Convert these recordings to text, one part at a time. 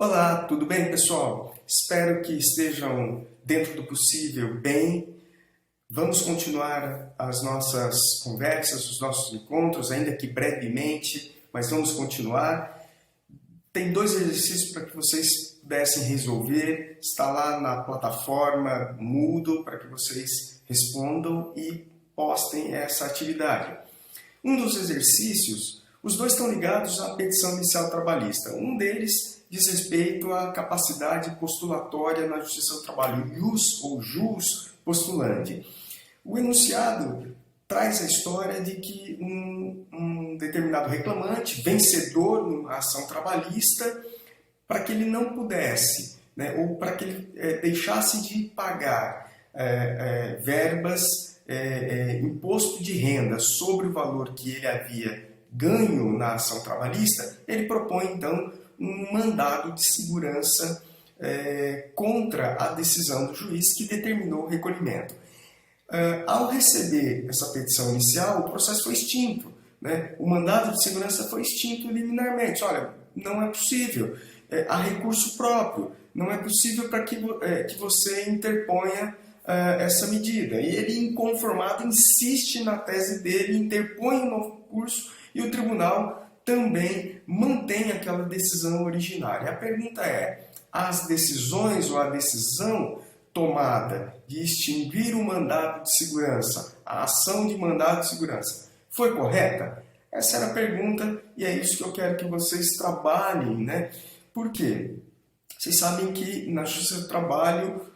Olá, tudo bem, pessoal? Espero que estejam dentro do possível bem. Vamos continuar as nossas conversas, os nossos encontros, ainda que brevemente, mas vamos continuar. Tem dois exercícios para que vocês pudessem resolver. Está lá na plataforma Moodle para que vocês respondam e postem essa atividade. Um dos exercícios, os dois estão ligados à petição inicial trabalhista. Um deles diz respeito à capacidade postulatória na Justiça do Trabalho, ius ou jus postulante. O enunciado traz a história de que um determinado reclamante, vencedor numa ação trabalhista, para que ele não pudesse, ou para que ele deixasse de pagar verbas, imposto de renda sobre o valor que ele havia ganho na ação trabalhista, ele propõe, então, um mandado de segurança contra a decisão do juiz que determinou o recolhimento. Ao receber essa petição inicial, o processo foi extinto. O mandado de segurança foi extinto liminarmente. Olha, não é possível. Há recurso próprio. Não é possível para que você interponha essa medida. E ele, inconformado, insiste na tese dele, interpõe um novo recurso e o tribunal também mantém aquela decisão originária. A pergunta é, as decisões ou a decisão tomada de extinguir o mandado de segurança, a ação de mandado de segurança, foi correta? Essa era a pergunta e é isso que eu quero que vocês trabalhem, Por quê? Vocês sabem que na Justiça do Trabalho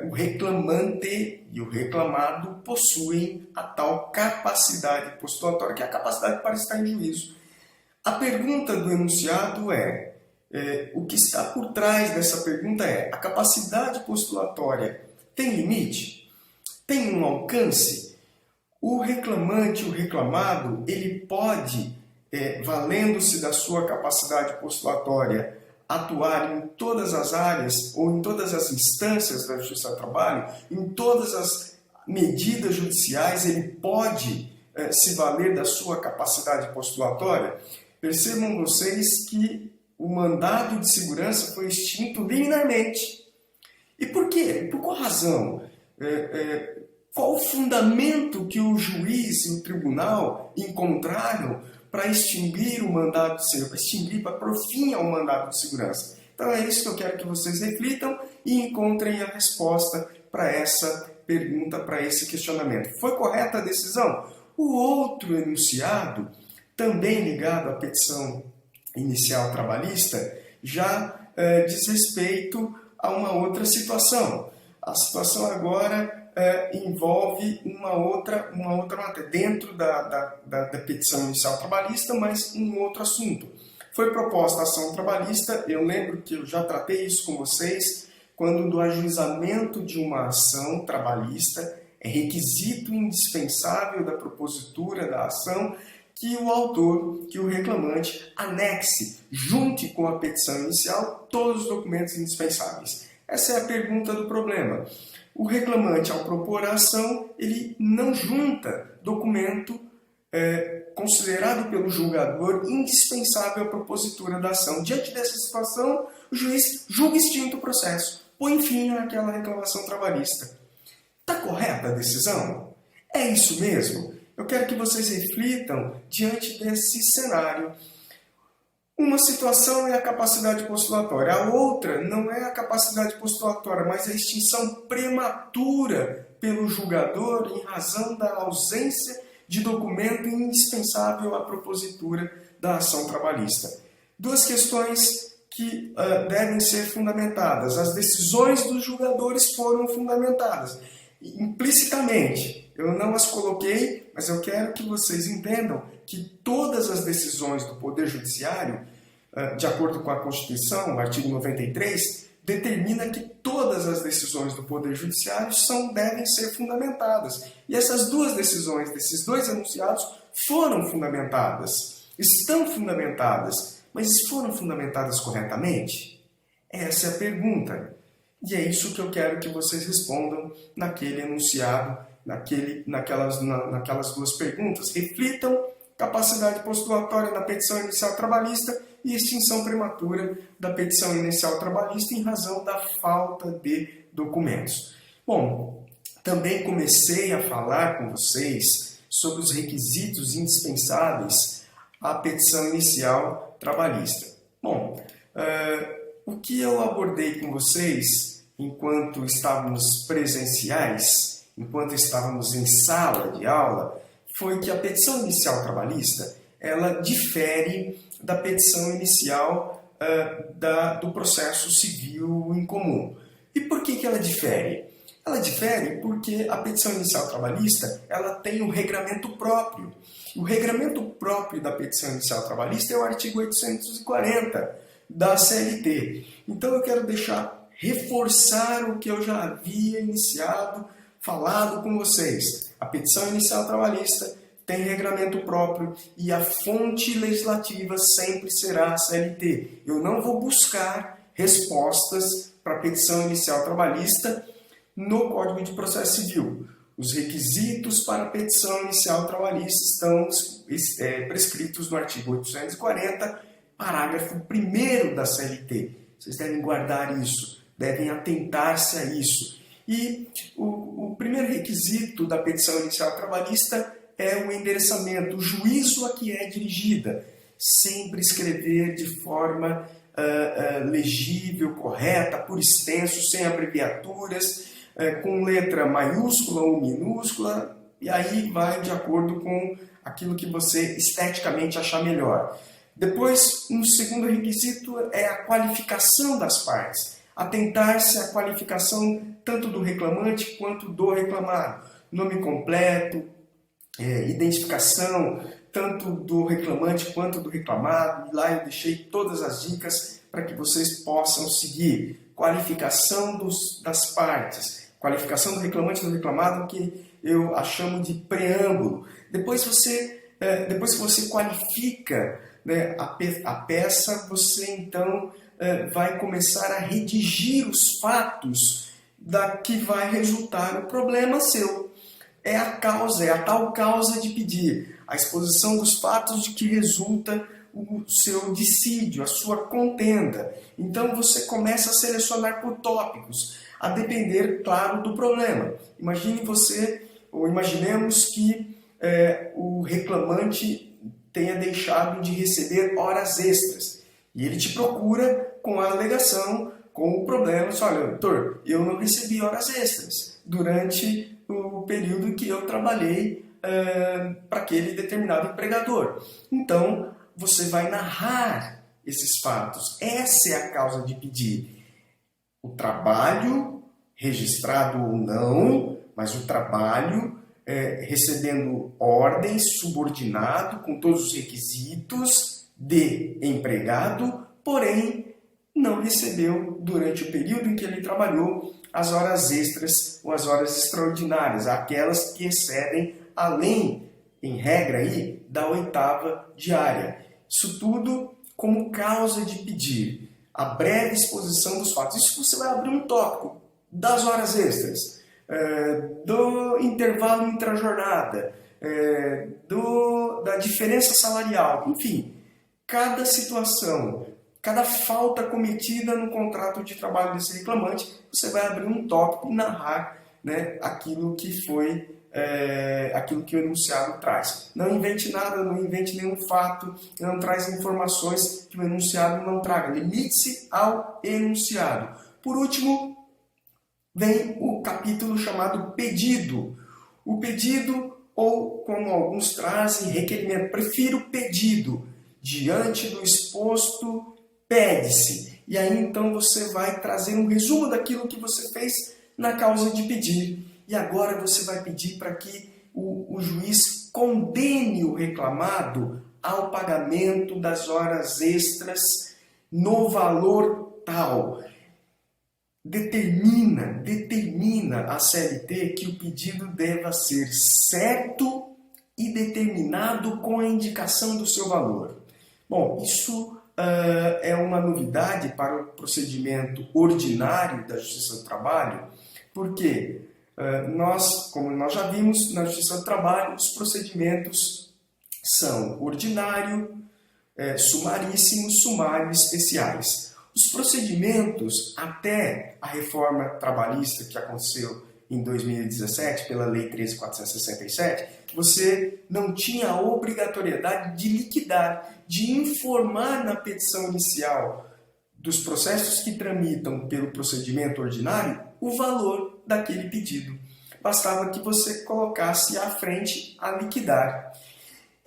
o reclamante e o reclamado possuem a tal capacidade postulatória, que é a capacidade para estar em juízo. A pergunta do enunciado o que está por trás dessa pergunta a capacidade postulatória tem limite? Tem um alcance? O reclamante, o reclamado, ele pode, valendo-se da sua capacidade postulatória, atuar em todas as áreas ou em todas as instâncias da Justiça do Trabalho, em todas as medidas judiciais, ele pode se valer da sua capacidade postulatória? Percebam vocês que o mandado de segurança foi extinto liminarmente. E por quê? Por qual razão? Qual o fundamento que o juiz e o tribunal encontraram para extinguir o mandado de segurança, para pôr fim ao mandado de segurança? Então é isso que eu quero que vocês reflitam e encontrem a resposta para essa pergunta, para esse questionamento. Foi correta a decisão? O outro enunciado, também ligado à petição inicial trabalhista, já diz respeito a uma outra situação. A situação agora envolve uma outra matéria, dentro da petição inicial trabalhista, mas um outro assunto. Foi proposta a ação trabalhista, eu lembro que eu já tratei isso com vocês, quando do ajuizamento de uma ação trabalhista é requisito indispensável da propositura da ação que o autor, que o reclamante, anexe, junte com a petição inicial, todos os documentos indispensáveis. Essa é a pergunta do problema. O reclamante, ao propor a ação, ele não junta documento considerado pelo julgador indispensável à propositura da ação. Diante dessa situação, o juiz julga extinto o processo, põe fim àquela reclamação trabalhista. Está correta a decisão? É isso mesmo? Eu quero que vocês reflitam diante desse cenário. Uma situação é a capacidade postulatória, a outra não é a capacidade postulatória, mas a extinção prematura pelo julgador em razão da ausência de documento indispensável à propositura da ação trabalhista. Duas questões que devem ser fundamentadas. As decisões dos julgadores foram fundamentadas implicitamente. Eu não as coloquei, mas eu quero que vocês entendam que todas as decisões do Poder Judiciário, de acordo com a Constituição, o artigo 93, determina que todas as decisões do Poder Judiciário devem ser fundamentadas. E essas duas decisões, desses dois enunciados, foram fundamentadas. Estão fundamentadas, mas foram fundamentadas corretamente? Essa é a pergunta. E é isso que eu quero que vocês respondam naquele enunciado, naquelas duas perguntas. Reflitam capacidade postulatória da petição inicial trabalhista e extinção prematura da petição inicial trabalhista em razão da falta de documentos. Bom, também comecei a falar com vocês sobre os requisitos indispensáveis à petição inicial trabalhista. Bom, o que eu abordei com vocês enquanto estávamos presenciais, enquanto estávamos em sala de aula, foi que a petição inicial trabalhista ela difere da petição inicial do processo civil em comum. E por que ela difere? Ela difere porque a petição inicial trabalhista ela tem um regramento próprio. O regramento próprio da petição inicial trabalhista é o artigo 840 da CLT. Então eu quero reforçar o que eu já havia falado com vocês. A petição inicial trabalhista tem regramento próprio e a fonte legislativa sempre será a CLT. Eu não vou buscar respostas para a petição inicial trabalhista no Código de Processo Civil. Os requisitos para a petição inicial trabalhista estão prescritos no artigo 840, parágrafo 1º da CLT. Vocês devem guardar isso, devem atentar-se a isso. E o primeiro requisito da petição inicial trabalhista é o endereçamento, o juízo a que é dirigida. Sempre escrever de forma legível, correta, por extenso, sem abreviaturas, com letra maiúscula ou minúscula, e aí vai de acordo com aquilo que você esteticamente achar melhor. Depois, um segundo requisito é a qualificação das partes. Atentar-se à qualificação tanto do reclamante quanto do reclamado. Nome completo, identificação tanto do reclamante quanto do reclamado. E lá eu deixei todas as dicas para que vocês possam seguir. Qualificação das partes. Qualificação do reclamante e do reclamado, que eu a chamo de preâmbulo. Depois que você qualifica, né, a peça, você então vai começar a redigir os fatos da que vai resultar o problema seu. É a tal causa de pedir, a exposição dos fatos de que resulta o seu dissídio, a sua contenda. Então você começa a selecionar por tópicos, a depender, claro, do problema. Imaginemos que o reclamante tenha deixado de receber horas extras. E ele te procura com a alegação, com o problema. Olha, doutor, eu não recebi horas extras durante o período que eu trabalhei para aquele determinado empregador. Então, você vai narrar esses fatos. Essa é a causa de pedir. O trabalho, registrado ou não, mas o trabalho recebendo ordens, subordinado, com todos os requisitos de empregado, porém não recebeu durante o período em que ele trabalhou as horas extras ou as horas extraordinárias, aquelas que excedem além, em regra, aí, da 8ª diária. Isso tudo como causa de pedir. A breve exposição dos fatos. Isso você vai abrir um tópico das horas extras, do intervalo intrajornada, da diferença salarial, enfim, cada situação, cada falta cometida no contrato de trabalho desse reclamante, você vai abrir um tópico e narrar, né, aquilo que o enunciado traz. Não invente nada, não invente nenhum fato, não traz informações que o enunciado não traga. Limite-se ao enunciado. Por último, vem o capítulo chamado pedido. O pedido, ou como alguns trazem, requerimento. Prefiro pedido. Diante do exposto, pede-se. E aí então você vai trazer um resumo daquilo que você fez na causa de pedir. E agora você vai pedir para que o juiz condene o reclamado ao pagamento das horas extras no valor tal. Determina a CLT que o pedido deva ser certo e determinado com a indicação do seu valor. Bom, isso é uma novidade para o procedimento ordinário da Justiça do Trabalho, porque como nós já vimos, na Justiça do Trabalho, os procedimentos são ordinário, sumaríssimo, sumário e especiais. Os procedimentos até a reforma trabalhista que aconteceu em 2017, pela Lei 13.467, você não tinha a obrigatoriedade de liquidar, de informar na petição inicial dos processos que tramitam pelo procedimento ordinário o valor daquele pedido. Bastava que você colocasse à frente a liquidar.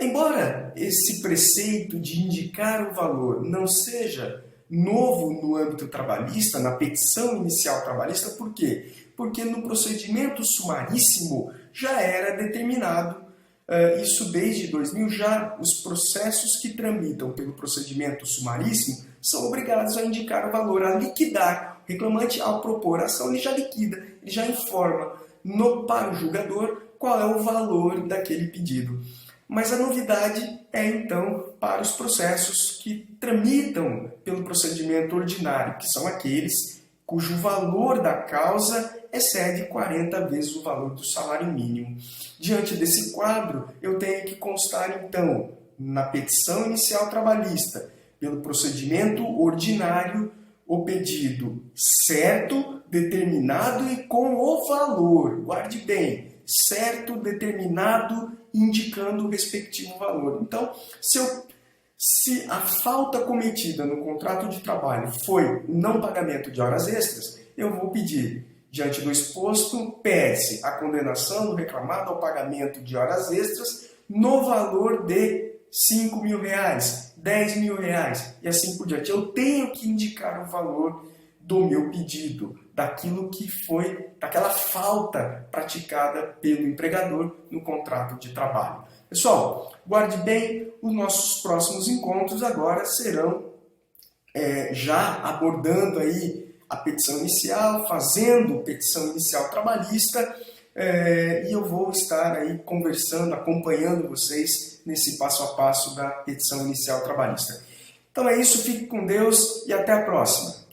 Embora esse preceito de indicar o valor não seja novo no âmbito trabalhista, na petição inicial trabalhista, por quê? Porque no procedimento sumaríssimo já era determinado, isso desde 2000, já os processos que tramitam pelo procedimento sumaríssimo são obrigados a indicar o valor, a liquidar. O reclamante, ao propor a ação, ele já liquida, ele já informa para o julgador qual é o valor daquele pedido. Mas a novidade é, então, para os processos que tramitam pelo procedimento ordinário, que são aqueles cujo valor da causa excede 40 vezes o valor do salário mínimo. Diante desse quadro, eu tenho que constar, então, na petição inicial trabalhista, pelo procedimento ordinário, o pedido certo, determinado e com o valor. Guarde bem, certo, determinado, indicando o respectivo valor. Então, se a falta cometida no contrato de trabalho foi não pagamento de horas extras, eu vou pedir, diante do exposto, pede-se a condenação do reclamado ao pagamento de horas extras no valor de R$5.000, R$10.000 e assim por diante. Eu tenho que indicar o valor do meu pedido, daquilo que foi, daquela falta praticada pelo empregador no contrato de trabalho. Pessoal, guarde bem, os nossos próximos encontros agora serão já abordando aí a petição inicial, fazendo petição inicial trabalhista, e eu vou estar aí conversando, acompanhando vocês nesse passo a passo da petição inicial trabalhista. Então é isso, fique com Deus e até a próxima.